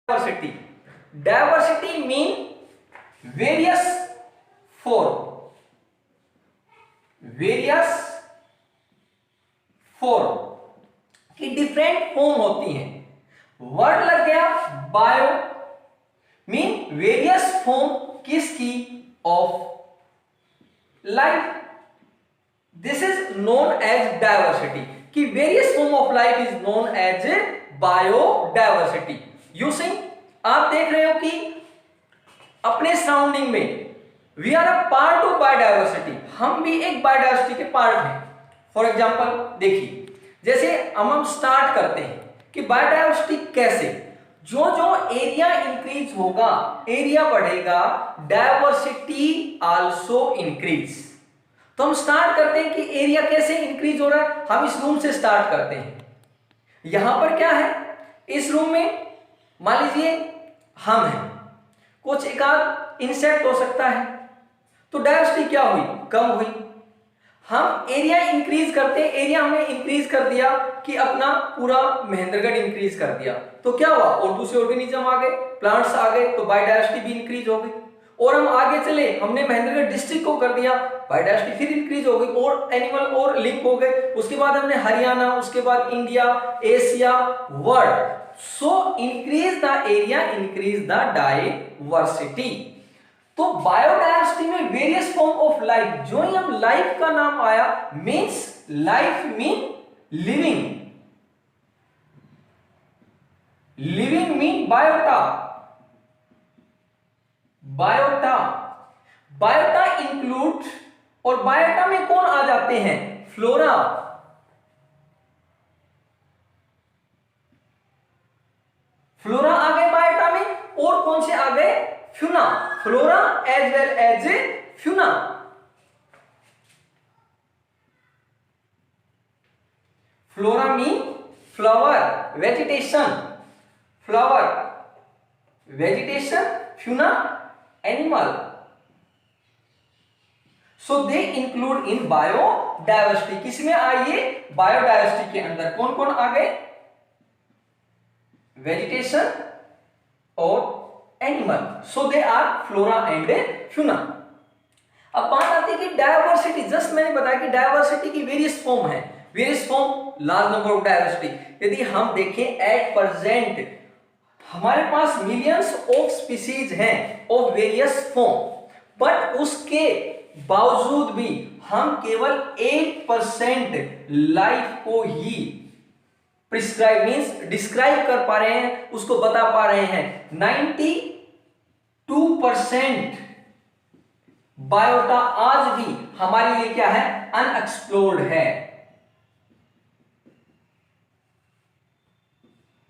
Diversity, diversity mean various form, various form की different form होती हैं। वर्ड लग गया बायो, मीन वेरियस फॉर्म किसकी, of life. This is known as diversity, कि various form of life is known as biodiversity. You see, आप देख रहे हो कि अपने सराउंडिंग में we are a part of biodiversity, हम भी एक बायोडाइवर्सिटी के पार्ट हैं। फॉर एग्जांपल देखिए, जैसे हम स्टार्ट करते हैं कि बायोडाइवर्सिटी कैसे, जो जो एरिया इंक्रीज होगा, एरिया बढ़ेगा, डाइवर्सिटी आल्सो इंक्रीज। तो हम स्टार्ट करते हैं कि एरिया कैसे इंक्रीज हो रहा है, हम इस रूम से स्टार्ट करते हैं। यहां पर क्या है, इस रूम में मान लीजिए हम हैं, कुछ एक आध इंसेक्ट हो सकता है, तो डाइवर्सिटी क्या हुई, कम हुई। हम एरिया इंक्रीज करते हैं, एरिया हमने इंक्रीज कर दिया कि अपना पूरा महेंद्रगढ़ इंक्रीज कर दिया, तो क्या हुआ, और दूसरे ऑर्गेनिज्म आ गए, प्लांट्स आ गए, तो बायोडाइवर्सिटी भी इंक्रीज हो गई। और हम आगे चले, हमने महेंद्रगढ़ डिस्ट्रिक्ट को कर दिया, बायोडाइवर्सिटी फिर इंक्रीज हो गई, और एनिमल और लिंक हो गए। उसके बाद हमने हरियाणा, उसके बाद India, Asia, world. So increase the area, increase the diversity. तो बायोडाइवर्सिटी में वेरियस फॉर्म ऑफ लाइफ, जो ही हम लाइफ का नाम आया, means life mean living, living mean biota, biota, biota include, और बायोटा में कौन आ जाते हैं, फ्लोरा, फ्लोरा आ गए बायोटा में, और कौन से आ गए, fauna, flora as well as fauna. Flora mean flower, vegetation, flower, vegetation, fauna animal. So they include in biodiversity. किसमें आइए, बायोडाइवर्सिटी के अंदर कौन कौन आ गए, वेजिटेशन और animal. So they are flora and fauna. अब बात आती है कि डाइवर्सिटी, जस्ट मैंने बताया कि डाइवर्सिटी की वेरियस फॉर्म है, various form, large number of diversity. यदि हम देखें एट प्रेजेंट हमारे पास मिलियंस ऑफ स्पीसीज हैं ऑफ वेरियस फॉर्म, बट उसके बावजूद भी हम केवल 8% लाइफ को ही प्रिस्क्राइब मींस डिस्क्राइब कर पा रहे हैं, उसको बता पा रहे हैं। 92% बायोटा आज भी हमारे लिए क्या है, अनएक्सप्लोर्ड है।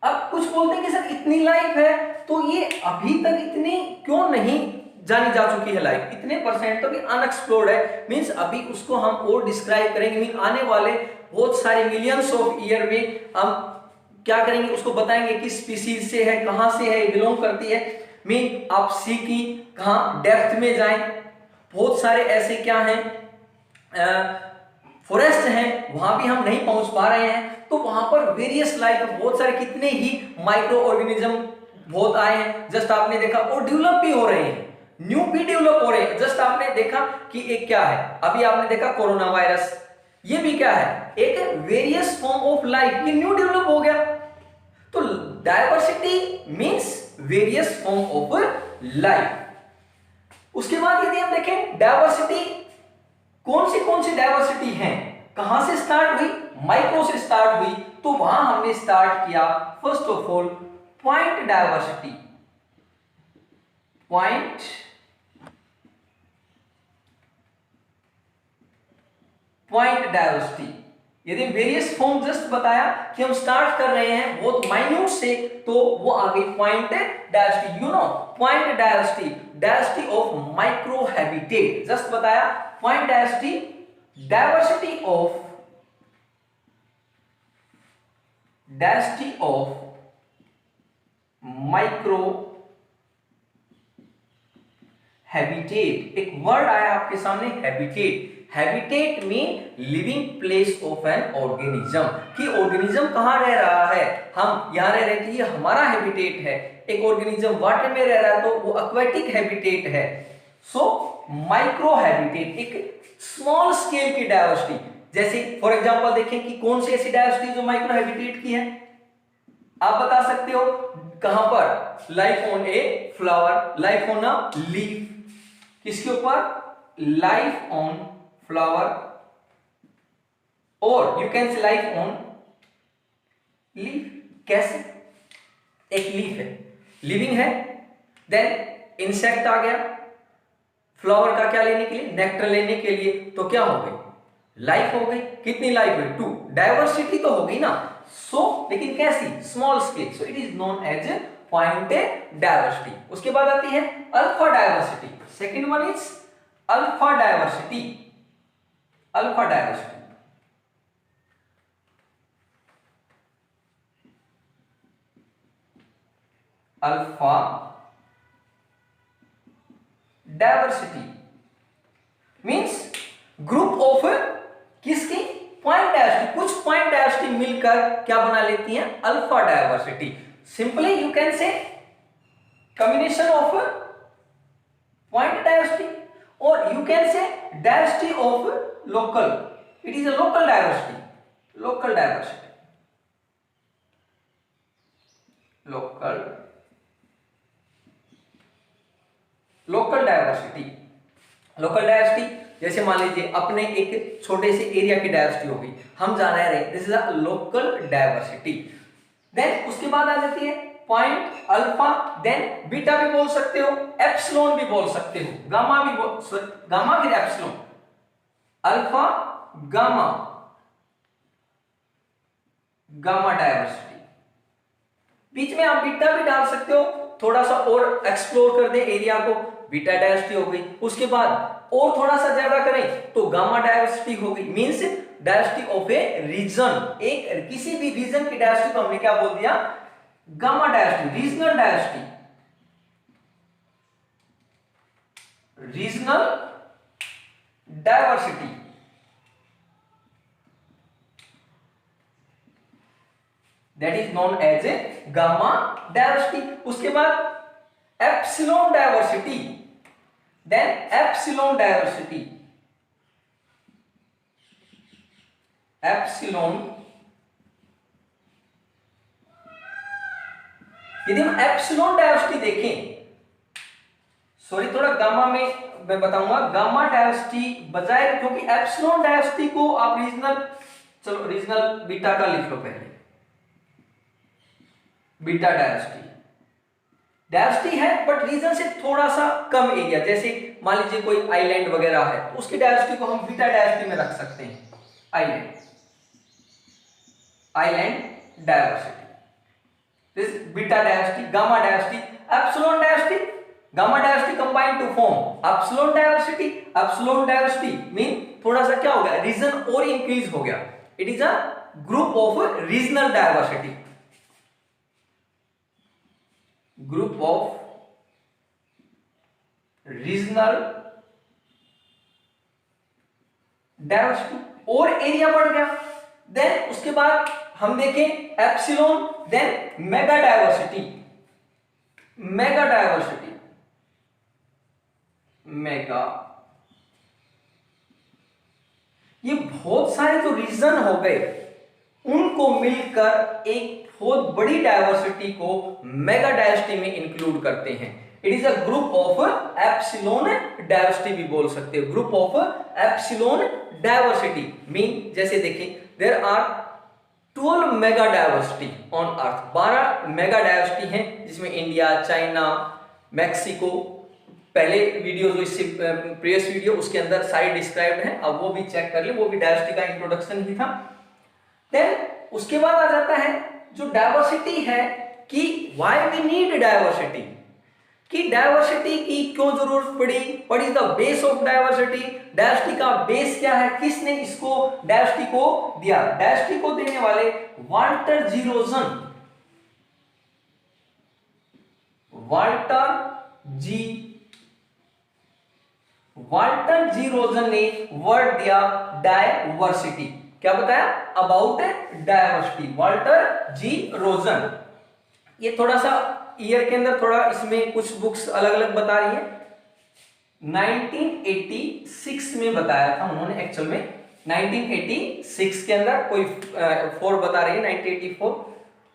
अब कुछ बोलते हैं कि सर इतनी लाइफ है, तो ये अभी तक इतनी क्यों नहीं जानी जा चुकी है लाइफ, इतने परसेंट तो भी अनएक्सप्लोर्ड है, मींस अभी उसको हम और डिस्क्राइब करेंगे, मीन आने वाले बहुत सारे मिलियंस ऑफ ईयर में हम क्या करेंगे, उसको बताएंगे किस स्पीसीज से है, कहां से है, बिलोंग करती है। मीन आप सी की कहां डेप्थ में जाएं, बहुत सारे ऐसे क्या हैं, फॉरेस्ट हैं, वहां भी हम नहीं पहुंच पा रहे हैं, तो वहां पर वेरियस लाइफ, बहुत सारे कितने ही माइक्रो ऑर्गेनिज्म बहुत आए हैं, जस्ट आपने देखा, और डेवलप भी हो रहे हैं, न्यू भी डेवलप हो रहे हैं। जस्ट आपने देखा कि एक क्या है, अभी आपने देखा कोरोना वायरस, ये भी क्या है, एक वेरियस फॉर्म ऑफ लाइफ, ये न्यू डेवलप हो गया। तो diversity means various form of life. उसके बाद यदि हम देखें डाइवर्सिटी, कौन सी डाइवर्सिटी है, कहां से स्टार्ट हुई, माइक्रो से स्टार्ट हुई, तो वहां हमने स्टार्ट किया first of all point diversity, point diversity. यदि वेरियस फॉर्म जस्ट बताया कि हम स्टार्ट कर रहे हैं बहुत माइन्यूट से, तो वो आ गई point diversity. You know point diversity, diversity of micro habitat, just बताया point diversity, diversity of micro habitat. एक वर्ड आया आपके सामने, habitat, habitat mean living place of an organism, कि ऑर्गेनिज्म कहाँ रह रहा है, हम यहाँ रह रहे हैं, ये हमारा हैबिटेट है। एक ऑर्गेनिज्म वाटर में रह रहा है तो वो एक्वेटिक हैबिटेट है। सो माइक्रो हैबिटेट एक स्मॉल स्केल की डायवर्सिटी, जैसे फॉर एग्जांपल देखें कि कौन सी ऐसी डायवर्सिटी जो माइक्रो हैबिटेट की है, आप बता सकते हो कहां पर, life on a flower, life on a leaf, किसके ऊपर, लाइफ ऑन फ्लावर, और यू कैन से लाइफ ऑन लीफ। कैसे, एक लीफ है, लिविंग है, देन इंसेक्ट आ गया फ्लावर का क्या लेने के लिए, नेक्टर लेने के लिए, तो क्या हो गई, लाइफ हो गई। कितनी लाइफ हुई, 2, डायवर्सिटी तो हो गई ना। सो लेकिन कैसी, small scale, so it is known as pointed diversity. उसके बाद आती है alpha diversity, second one is alpha diversity, alpha diversity. Alpha diversity means group of किसकी, पॉइंट डायवर्सिटी, कुछ पॉइंट डायवर्सिटी मिलकर क्या बना लेती हैं, alpha diversity. Simply you can say combination of point diversity, और you can say diversity of local, it is a local diversity, local diversity, local diversity. Local diversity जैसे मान लीजिए अपने एक छोटे से एरिया की डायवर्सिटी होगी, हम जान रहे हैं, this is a local diversity. Then उसके बाद आ जाती है पॉइंट अल्फा, देन बीटा भी बोल सकते हो, एप्सिलॉन भी बोल सकते हो, गामा भी बोल, गामा फिर epsilon, alpha gamma, gamma diversity. बीच में आप बीटा भी डाल सकते हो, थोड़ा सा और एक्सप्लोर कर दे एरिया को, बीटा डायवर्सिटी हो गई। उसके बाद और थोड़ा सा ज्यादा करें तो गामा डायवर्सिटी हो गई, means diversity of a region, एक किसी भी रीजन की डायवर्सिटी को हमने क्या बोल दिया, gamma diversity, regional diversity, regional diversity. That is known as a gamma diversity. उसके बाद epsilon diversity, then epsilon diversity, epsilon, यदि हम एप्सिलॉन डायवर्सिटी देखें, सॉरी थोड़ा गामा में मैं बताऊंगा, गामा डायवर्सिटी बजाय, क्योंकि एप्सिलॉन डायवर्सिटी को आप रीजनल, चलो रीजनल बीटा का लिख लो पहले, बीटा डायवर्सिटी, डायवर्सिटी है बट रीजन से थोड़ा सा कम एरिया, जैसे मान लीजिए कोई आइलैंड वगैरह है तो उसकी डायवर्सिटी को हम बीटा डायवर्सिटी में रख सकते हैं, island, island diversity, this beta diversity, gamma diversity, epsilon diversity, gamma diversity combine to form epsilon diversity. Epsilon diversity mean थोड़ा सा क्या हो गया, रीजन और इंक्रीज हो गया, it is a group of regional diversity, group of regional diversity, और area बढ़ गया। देन उसके बाद हम देखें epsilon, then mega diversity, mega diversity, mega, ये बहुत सारे जो रीजन हो गए उनको मिलकर एक बहुत बड़ी डायवर्सिटी को मेगा डायवर्सिटी में इंक्लूड करते हैं। It is a group of epsilon diversity भी बोल सकते हो, group of epsilon diversity mean, जैसे देखिए there are 12 mega diversity on earth, 12 mega diversity हैं, जिसमें इंडिया, चाइना, मैक्सिको, पहले वीडियो जो इससे प्रीवियस वीडियो उसके अंदर सारी डिस्क्राइब्ड है, अब वो भी चेक कर ले, वो भी डायवर्सिटी का इंट्रोडक्शन ही था। देन उसके बाद आ जाता है जो डायवर्सिटी है कि व्हाई वी नीड डायवर्सिटी, कि डायवर्सिटी की क्यों जरूरत पड़ी, what is the base of diversity, diversity का बेस क्या है, किसने इसको डायवर्सिटी को दिया, डायवर्सिटी को देने वाले Walter G Rosen, Walter G Walter G Rosen ने वर्ड दिया डायवर्सिटी। क्या बताया about diversity? Walter G Rosen. ये थोड़ा सा ईयर के अंदर थोड़ा इसमें कुछ बुक्स अलग अलग बता रही है। 1986 में बताया था उन्होंने, एक्चुअल में 1986 के अंदर, कोई 4 बता रही है 1984,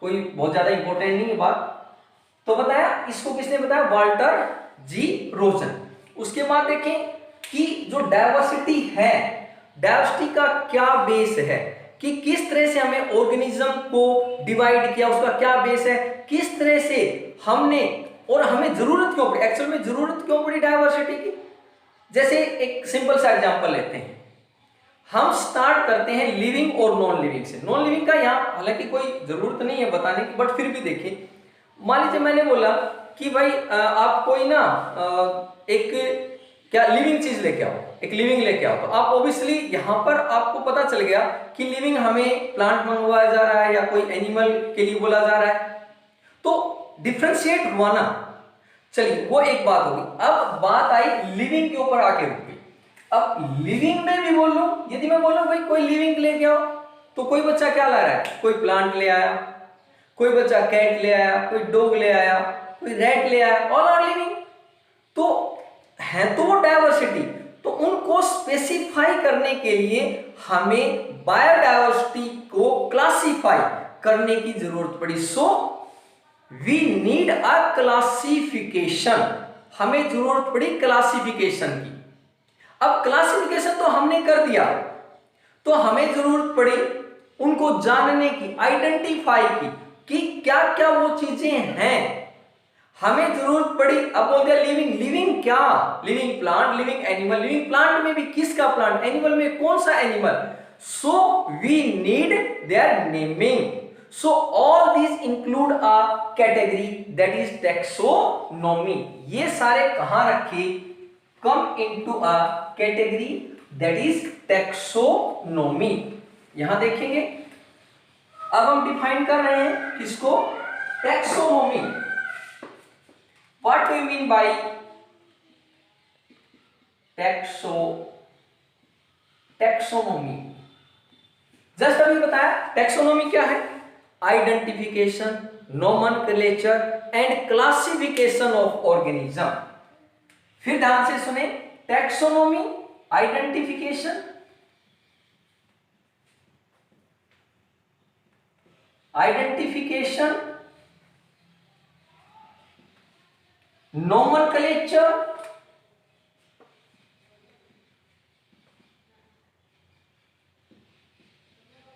कोई बहुत ज्यादा इंपॉर्टेंट नहीं है बात। तो बताया, इसको किसने बताया? Walter G Rosen. उसके बाद देखें कि जो डायवर्सिटी है, डायवर्सिटी का क्या बेस है, कि किस तरह से हमें ऑर्गेनिज्म को डिवाइड किया, उसका क्या बेस है, किस तरह से हमने, और हमें जरूरत क्यों पड़ी, एक्चुअल में जरूरत क्यों पड़ी डायवर्सिटी की। जैसे एक सिंपल सा एग्जांपल लेते हैं, हम स्टार्ट करते हैं लिविंग और नॉन लिविंग से। नॉन लिविंग का यहाँ हालांकि कोई जरूरत नहीं है बताने की, बट फिर भी देखिए, मान लीजिए मैंने बोला कि भाई आप कोई ना एक क्या लिविंग चीज लेके आओ, एक लिविंग लेके आओ, तो आप ऑब्वियसली यहां पर आपको पता चल गया कि लिविंग हमें प्लांट मंगवाया जा रहा है या कोई एनिमल के लिए बोला जा रहा है, तो डिफ्रेंशिएट हुआ ना। चलिए वो एक बात होगी। अब बात आई लिविंग के ऊपर आके रुकी। अब लिविंग में भी बोल लूं, यदि मैं बोलूं भाई कोई लिविंग लेके आओ, तो कोई बच्चा क्या ला रहा है? कोई प्लांट ले आया, कोई बच्चा कैट ले आया, कोई डॉग ले आया, कोई रैट ले आया, ऑल आर लिविंग। तो है तो वो डायवर्सिटी, तो उनको स्पेसिफाई करने के लिए हमें बायोडायवर्सिटी को क्लासिफाई करने की जरूरत पड़ी। So we need a classification, हमें जरूरत पड़ी क्लासिफिकेशन की। अब क्लासिफिकेशन तो हमने कर दिया, तो हमें जरूरत पड़ी उनको जानने की, आइडेंटिफाई की, कि क्या क्या वो चीजें हैं। हमें जरूरत पड़ी, अब बोल दिया लिविंग, लिविंग क्या? Living plant, living animal. Living plant में भी किसका प्लांट, एनिमल में कौन सा animal? So we need their naming. So all these include a category that is taxonomy. ये सारे कहां रखे? Come into a category that is taxonomy. यहां देखेंगे, अब हम डिफाइन कर रहे हैं किसको? Taxonomy. What do you mean by taxonomy? Just अभी बताया टैक्सोनॉमी क्या है? Identification, nomenclature and classification of organism. फिर ध्यान से सुने, टैक्सोनॉमी, आइडेंटिफिकेशन, नोमेनक्लेचर,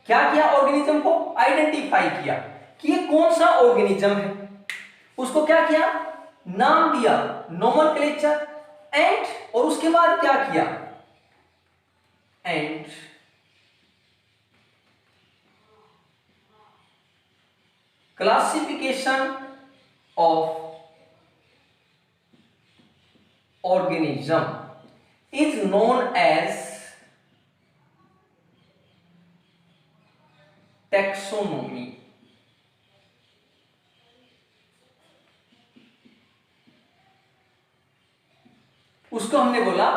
क्या किया? ऑर्गेनिज्म को आइडेंटिफाई किया कि ये कौन सा ऑर्गेनिज्म है, उसको क्या किया? नाम दिया, नोमेनक्लेचर, एंड, और उसके बाद क्या किया? And classification of organism is known as taxonomy. उसको हमने बोला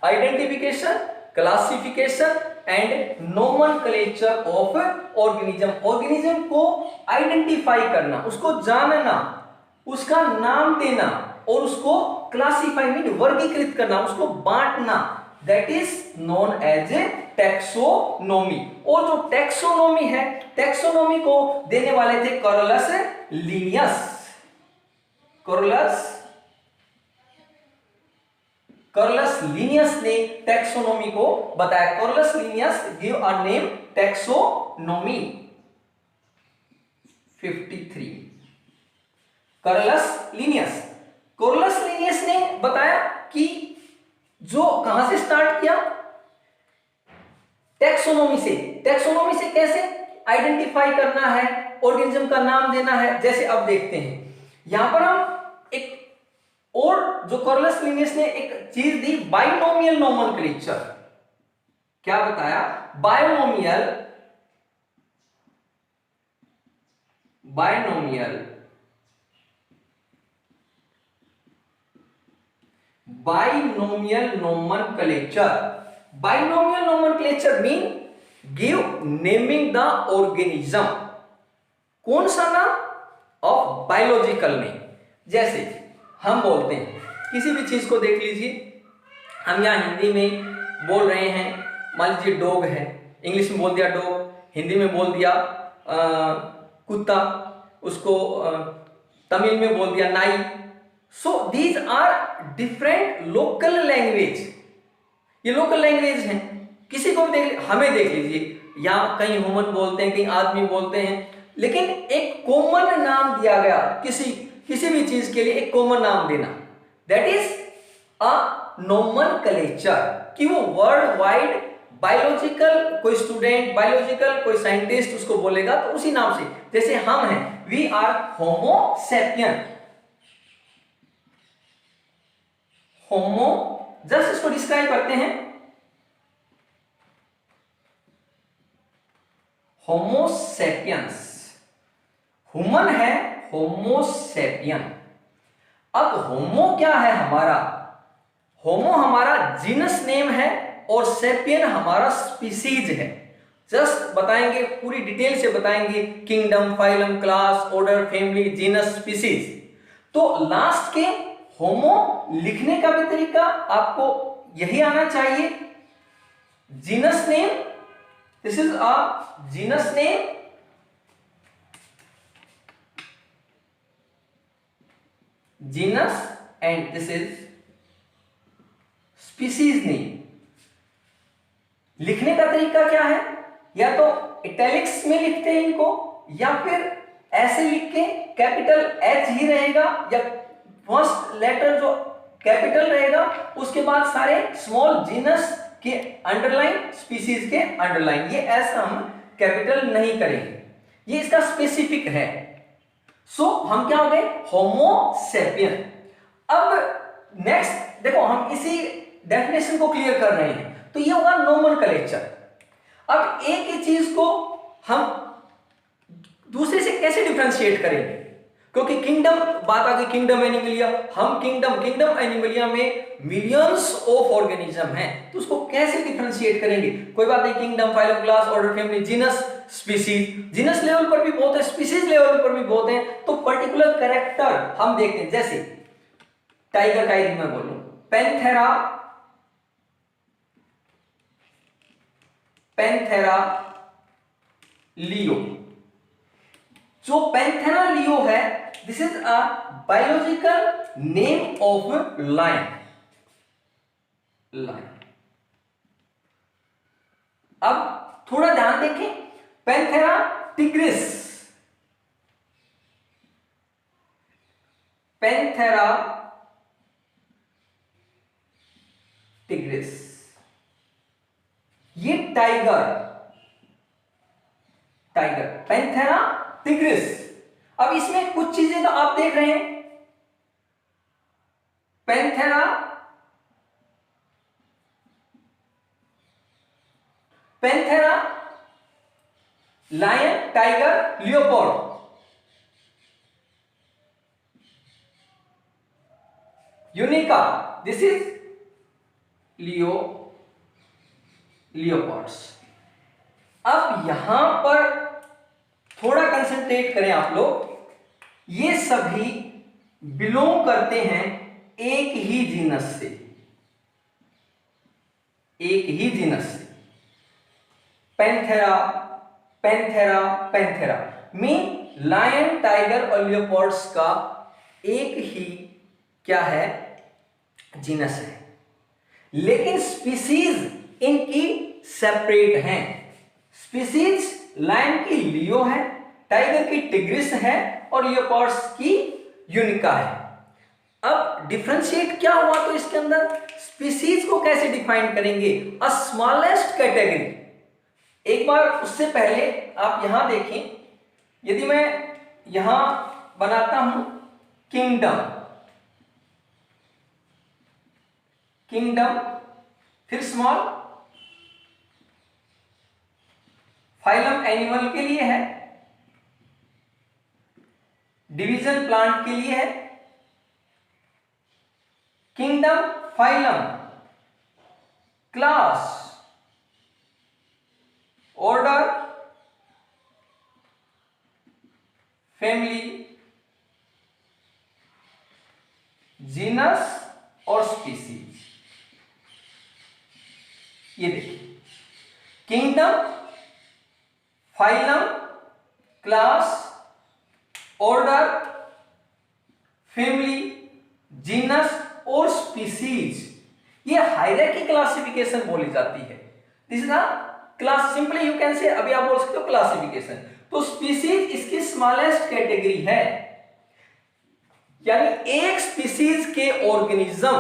identification, classification and nomenclature of organism. Organism को आइडेंटिफाई करना, उसको जानना, उसका नाम देना, और उसको क्लासिफाई मीन वर्गीकृत करना, उसको बांटना, that is known as a taxonomy. और जो टैक्सोनॉमी है, टैक्सोनॉमी को देने वाले थे कार्लस लिनियस। कार्लस लिनियस ने टैक्सोनॉमी को बताया। Carolus Linnaeus give a name taxonomy. 53 Carolus Linnaeus. Carolus Linnaeus ने बताया कि जो कहां से स्टार्ट किया? टैक्सोनॉमी से। टैक्सोनॉमी से कैसे आइडेंटिफाई करना है, ऑर्गेनिज्म का नाम देना है। जैसे अब देखते हैं, यहां पर हम एक और जो कार्लस लिनियस ने एक चीज दी, बाइनोमियल नोमेनक्लेचर। क्या बताया? Binomial binomial nomenclature. Binomial nomenclature mean give naming the organism. कौन सा नाम? Of biological name. जैसे हम बोलते हैं किसी भी चीज को, देख लीजिए हम यहाँ हिंदी में बोल रहे हैं, मान लीजिए डॉग है, इंग्लिश में बोल दिया डॉग, हिंदी में बोल दिया कुत्ता, उसको तमिल में बोल दिया नाई। So these are different local language. ये लोकल लैंग्वेज हैं। किसी को भी हमें देख लीजिए, यहाँ कहीं ह्यूमन बोलते हैं, कहीं आदमी बोलते हैं, लेकिन एक कॉमन नाम दिया गया किसी भी चीज के लिए, एक कॉमन नाम देना, दैट इज अ नोमेनक्लेचर। कि वो वर्ल्ड वाइड बायोलॉजिकल, कोई स्टूडेंट बायोलॉजिकल, कोई साइंटिस्ट उसको बोलेगा तो उसी नाम से। जैसे हम हैं, we are homo sapien. Homo, just इसको डिस्क्राइब करते हैं, होमो सेपियंस। ह्यूमन है होमो सेपियन। अब होमो क्या है हमारा? होमो हमारा जीनस नेम है और सेपियन हमारा स्पीसीज है। जस्ट बताएंगे, पूरी डिटेल से बताएंगे, kingdom, phylum, class, order, family, genus, species. तो लास्ट के होमो लिखने का भी तरीका आपको यही आना चाहिए। Genus name, this is a genus name, genus, and this is species name. लिखने का तरीका क्या है? या तो इटैलिक्स में लिखते हैं इनको, या फिर ऐसे लिख के कैपिटल एच ही रहेगा, या फर्स्ट लेटर जो कैपिटल रहेगा, उसके बाद सारे स्मॉल, जीनस के अंडरलाइन, स्पीसीज के अंडरलाइन। ये ऐसा हम कैपिटल नहीं करेंगे, ये इसका स्पेसिफिक है। सो हम क्या हो गए? होमो सेपियन। अब नेक्स्ट देखो, हम इसी डेफिनेशन को क्लियर कर रहे हैं, तो ये होगा नोमेनक्लेचर। अब एक ही चीज को हम दूसरे से कैसे डिफरेंशिएट करेंगे? क्योंकि किंगडम, बात आ गई किंगडम एनिमलिया, हम किंगडम एनिमलिया में मिलियंस ऑफ ऑर्गेनिज्म हैं, तो उसको कैसे डिफरेंशिएट करेंगे? कोई बात नहीं, kingdom, phylum, class, order, family, genus, species. Genus level पर भी बहुत है, स्पीसीज लेवल पर भी बहुत है, तो पर्टिकुलर कैरेक्टर हम देखते हैं। जैसे टाइगर का यदि मैं बोलूं, पैंथेरा, पैंथेरा लियो। जो पैंथेरा लियो है, this is a biological name of lion. Lion. अब थोड़ा ध्यान देखें, पैंथेरा टिग्रिस, पैंथेरा टिग्रिस, ये टाइगर, टाइगर, पैंथेरा टिग्रिस। अब इसमें कुछ चीजें तो आप देख रहे हैं, Panthera, Panthera, lion, tiger, leopard. Uncia, this is leopards. अब यहां पर थोड़ा कंसंट्रेट करें आप लोग, ये सभी बिलोंग करते हैं एक ही जीनस से, एक ही जीनस से। Panthera, panthera, panthera mean lion, tiger और लियोपोर्ड्स का एक ही क्या है? जीनस है, लेकिन स्पीसीज इनकी सेपरेट हैं। स्पीसीज लायन की लियो है, टाइगर की टिग्रिस है और लियोपोर्ड्स की यूनिका है। अब डिफरेंशिएट क्या हुआ? तो इसके अंदर स्पीसीज को कैसे डिफाइन करेंगे? A smallest category. एक बार उससे पहले आप यहां देखें, यदि मैं यहां बनाता हूं किंगडम, किंगडम, फिर स्मॉल, फाइलम एनिमल के लिए है, डिवीजन प्लांट के लिए है, kingdom, phylum, class, order, family, genus और species। ये देखिए, kingdom, phylum, class, order, family, genus और स्पीसीज, ये हायरार्की क्लासिफिकेशन बोली जाती है। This is a class, simply you can से, अभी आप बोल सकते हो क्लासिफिकेशन। तो स्पीसीज इसकी स्मॉलेस्ट कैटेगरी है, यानी एक स्पीसीज के ऑर्गेनिज्म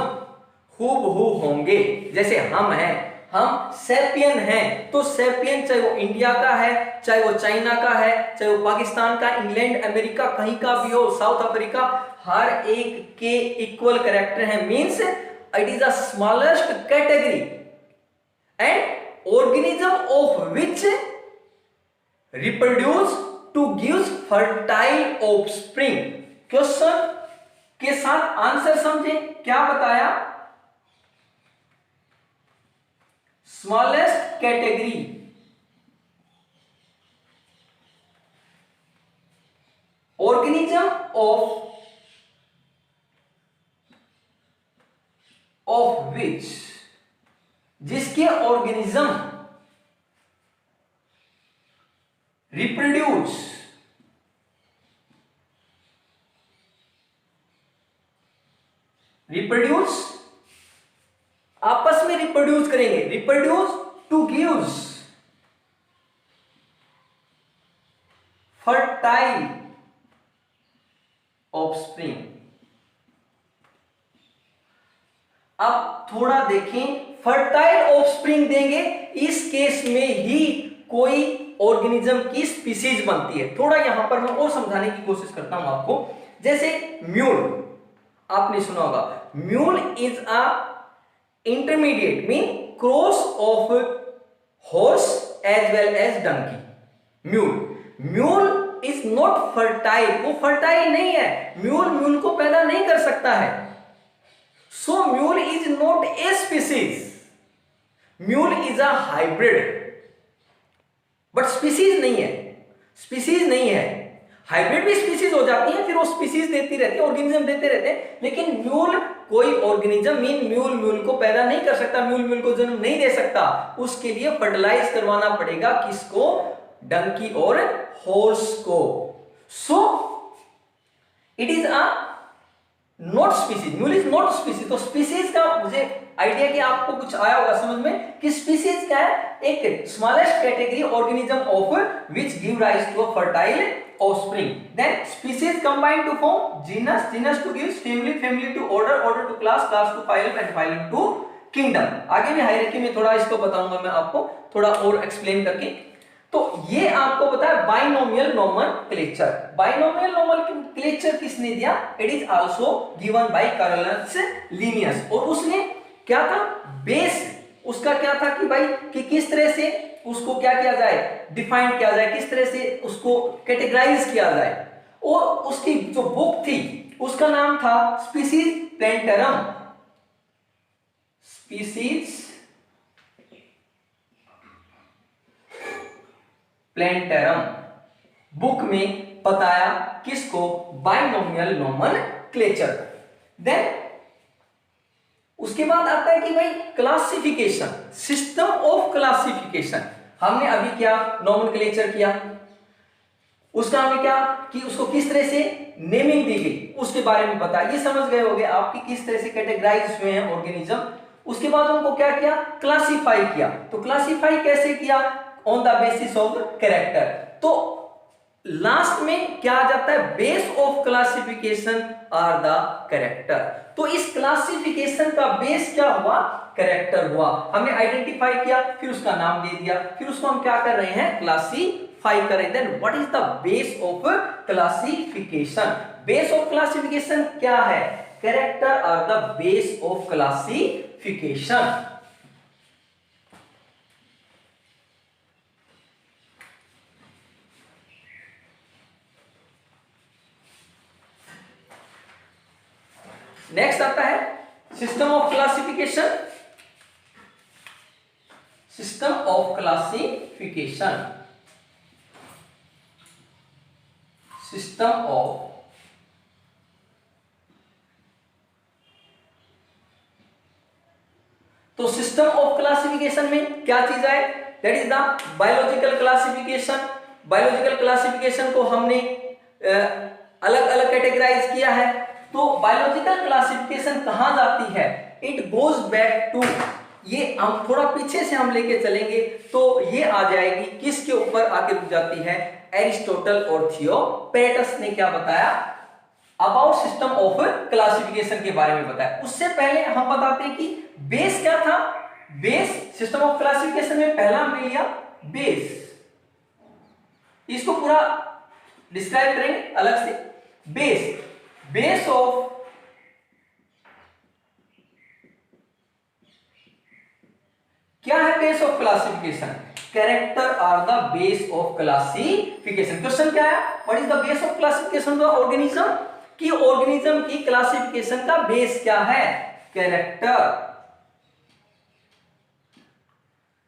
हूबहू होंगे। जैसे हम हैं, हम सेपियन हैं, तो सेपियन चाहे वो इंडिया का है, चाहे वो चाइना का है, चाहे वो पाकिस्तान का, इंग्लैंड, अमेरिका, कहीं का भी हो, साउथ अफ्रीका, हर एक के इक्वल कैरेक्टर है। Means it is a smallest category and organism of which reproduce two gives fertile offspring. Question के साथ आंसर समझे, क्या बताया? स्मॉलेस्ट कैटेगरी ऑर्गेनिज्म ऑफ विच, जिसके ऑर्गेनिज्म रिप्रोड्यूस आपस में रिप्रोड्यूस करेंगे, reproduce two gives fertile offspring. अब थोड़ा देखें, फर्टाइल ऑफस्प्रिंग देंगे, इस केस में ही कोई ऑर्गेनिज्म की स्पीसीज बनती है। थोड़ा यहां पर मैं और समझाने की कोशिश करता हूं आपको। जैसे म्यूल, आपने सुना होगा, mule is a intermediate mean cross of horse as well as donkey. Mule is not fertile, वो फर्टाइल नहीं है, म्यूल को पैदा नहीं कर सकता है। So mule is not a species, mule is a hybrid, but species नहीं है। हाइब्रिड भी स्पीसीज हो जाती है, फिर वो स्पीसीज देती रहती है, ऑर्गेनिज्म देते रहते हैं, लेकिन म्यूल कोई ऑर्गेनिज्म मीन म्यूल को पैदा नहीं कर सकता, म्यूल को जन्म नहीं दे सकता। उसके लिए फर्टिलाइज करवाना पड़ेगा, किसको? डंकी और हॉर्स को। सो it is a not species, mule is not species. तो स्पीसीज का मुझे आइडिया कि आपको कुछ आया होगा समझ में कि स्पीसीज क्या है? एक smallest category organism of which give rise to a fertile offspring. Then species combine to form genus to give family to order to class to phylum and phylum to kingdom. आगे भी hierarchy में थोड़ा इसको बताऊंगा मैं आपको थोड़ा और एक्सप्लेन करके। तो ये आपको बताया बाइनोमियल नोमेनक्लेचर। बाइनोमियल नोमेनक्लेचर किसने दिया? It is also given by Carolus Linnaeus. और उसने क्या था? बेस उसका क्या था कि भाई कि किस तरह से उसको क्या किया जाए, डिफाइन किया जाए, किस तरह से उसको कैटेगराइज किया जाए। और उसकी जो बुक थी उसका नाम था स्पीसीज प्लेंटरम। स्पीसीज प्लेंटरम बुक में बताया किसको? Binomial nomenclature. देन उसके बाद आता है कि भाई क्लासिफिकेशन, सिस्टम ऑफ क्लासिफिकेशन। हमने अभी क्या नोमेनक्लेचर किया, उसका हमें क्या कि उसको किस तरह से नेमिंग दी गई उसके बारे में बताया। ये समझ गए होंगे आप कि किस तरह से कैटेगराइज हुए हैं ऑर्गेनिज्म। उसके बाद उनको क्या किया? क्लासिफाई किया। तो क्लासिफाई कैसे किया? On the basis of character. तो लास्ट में क्या आ जाता है? Base of classification are the character. तो इस क्लासिफिकेशन का बेस क्या हुआ? कैरेक्टर हुआ। हमने आइडेंटिफाई किया, फिर उसका नाम दे दिया, फिर उसको हम क्या कर रहे हैं? क्लासिफाई कर रहे हैं। Then what is the base of classification? Base of classification क्या है? Character are the base of classification. Next आता है system of classification, system of classification, system of तो सिस्टम ऑफ क्लासिफिकेशन में क्या चीज है, that is the biological classification. Biological classification को हमने अलग अलग कैटेगराइज किया है। तो बायोलॉजिकल क्लासिफिकेशन कहां जाती है, इट गोज बैक टू, ये हम थोड़ा पीछे से हम लेके चलेंगे तो ये आ जाएगी किसके ऊपर आके रुक जाती है, एरिस्टोटल और थियोपेरटस ने क्या बताया अबाउट सिस्टम ऑफ क्लासिफिकेशन के बारे में बताया। उससे पहले हम बताते हैं कि बेस क्या था। बेस सिस्टम ऑफ क्लासिफिकेशन में पहला हमने लिया बेस, इसको पूरा डिस्क्राइब करेंगे अलग से। बेस, बेस ऑफ क्या है, base of classification, character are the base of classification. Question क्या है, what is the base of classification of organism, कि ऑर्गेनिज्म की क्लासिफिकेशन का बेस क्या है, character,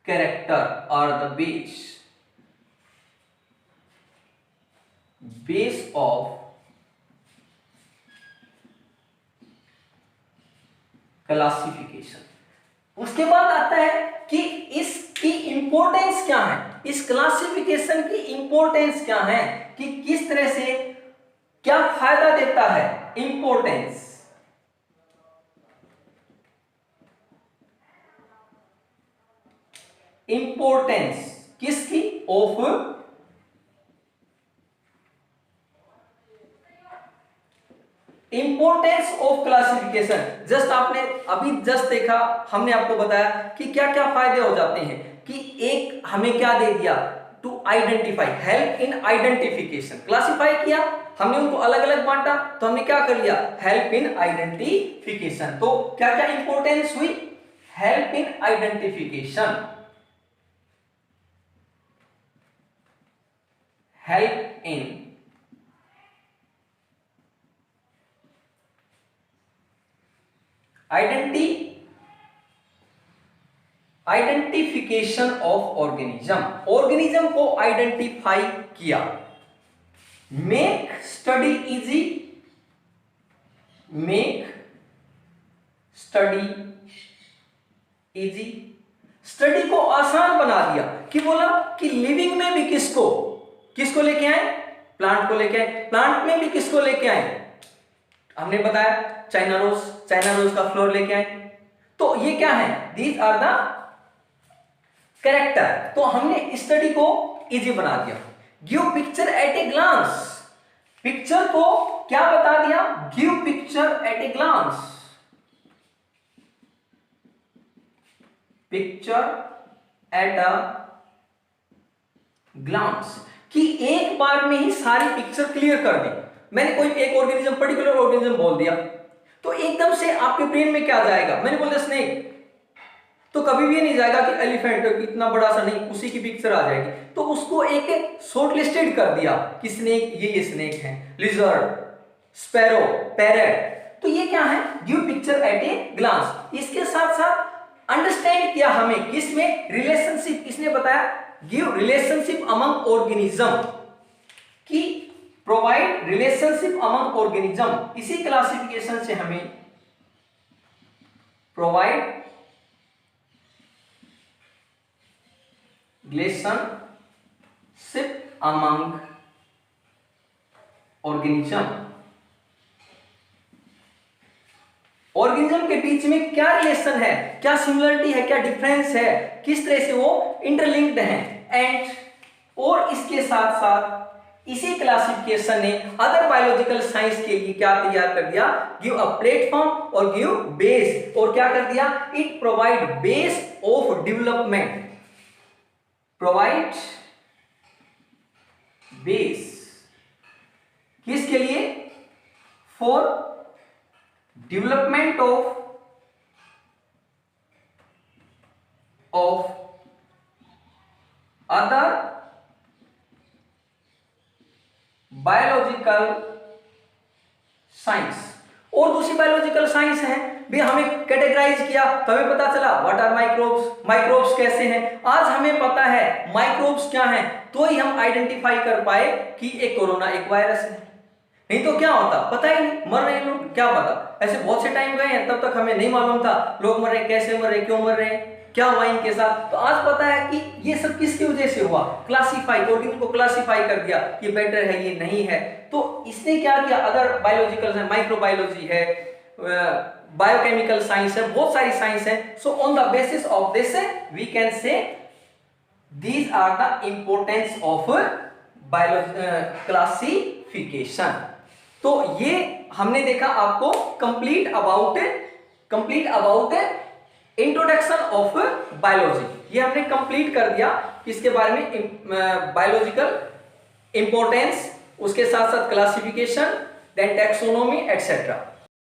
character are the base of classification. उसके बाद आता है कि इसकी इंपॉर्टेंस क्या है, इस क्लासिफिकेशन की इंपॉर्टेंस क्या है, कि किस तरह से क्या फायदा देता है, इंपॉर्टेंस, इंपॉर्टेंस किसकी, of importance of classification. Just आपने अभी जस्ट देखा, हमने आपको बताया कि क्या क्या फायदे हो जाते हैं, कि एक हमें क्या दे दिया, to identify, help in identification, classify किया हमने, उनको अलग अलग बांटा तो हमने क्या कर लिया, हेल्प इन आइडेंटिफिकेशन। तो क्या क्या इंपॉर्टेंस हुई, help in identification, help in identification of organism, organism को आइडेंटिफाई किया, make study easy, make study easy, study को आसान बना दिया, कि बोला कि लिविंग में भी किसको किसको लेके आए, प्लांट को लेके आए, प्लांट में भी किसको लेके आए, हमने बताया चाइना रोज का फ्लोर लेके आए। तो ये क्या है, दीज आर द कैरेक्टर। तो हमने स्टडी को इजी बना दिया, give picture at a glance, picture को क्या बता दिया, give picture at a glance, picture at a glance, कि एक बार में ही सारी पिक्चर क्लियर कर दी। मैंने कोई एक ऑर्गेनिज्म, पर्टिकुलर ऑर्गेनिज्म बोल दिया तो एकदम से आपके ब्रेन में क्या जाएगा, मैंने बोल दिया स्नेक, तो कभी भी नहीं जाएगा कि एलिफेंट इतना बड़ा सा, नहीं, उसी की पिक्चर आ जाएगी। तो उसको एक शॉर्ट लिस्टेड कर दिया कि स्नेक, ये स्नेक है, लिजर्ड, स्पैरो, पैरेट। तो ये क्या है, give picture at a glance. इसके साथ साथ अंडरस्टैंड किया हमें किसमें, रिलेशनशिप, इसने बताया गिव रिलेशनशिप अमंग ऑर्गेनिज्म, कि प्रोवाइड रिलेशनशिप अमंग ऑर्गेनिज्म। इसी क्लासिफिकेशन से हमें provide relationship among organism, organism के बीच में क्या रिलेशन है, क्या सिमिलरिटी है, क्या डिफरेंस है, किस तरह से वो इंटरलिंक्ड हैं, एंड और इसके साथ साथ इसी क्लासिफिकेशन ने अदर बायोलॉजिकल साइंस के लिए क्या तैयार कर दिया, गिव अ प्लेटफॉर्म और गिव बेस, और क्या कर दिया, it provide base of development, provide base किसके लिए, for development of other biological science. और दूसरी बायोलॉजिकल साइंस है भी हमें कैटेगराइज किया तो हमें पता चला व्हाट आर माइक्रोब्स, माइक्रोब्स कैसे हैं। आज हमें पता है माइक्रोब्स क्या हैं, तो ही हम आइडेंटिफाई कर पाए कि एक कोरोना एक वायरस है। नहीं तो क्या होता पता ही नहीं, मर रहे लोग, क्या पता। ऐसे बहुत से टाइम गए हैं, तब तक हमें नहीं मालूम था लोग मर रहे, कैसे मर रहे, क्यों मर रहे, क्या हुआ इनके साथ। तो आज पता है कि ये सब किसकी वजह से हुआ, क्लासिफाई, बॉडी उनको क्लासिफाई कर दिया, ये बेटर है, ये नहीं है। तो इसने क्या किया, अदर बायोलॉजिकल है, माइक्रोबायोलॉजी है, बायोकेमिकल साइंस है, बहुत सारी साइंस है। So on the basis of this we can say these are the importance of classification. तो ये हमने देखा आपको complete about introduction of biology, ये हमने कंप्लीट कर दिया इसके बारे में, बायोलॉजिकल इंपॉर्टेंस, उसके साथ साथ क्लासिफिकेशन, देन टैक्सोनॉमी एटसेट्रा।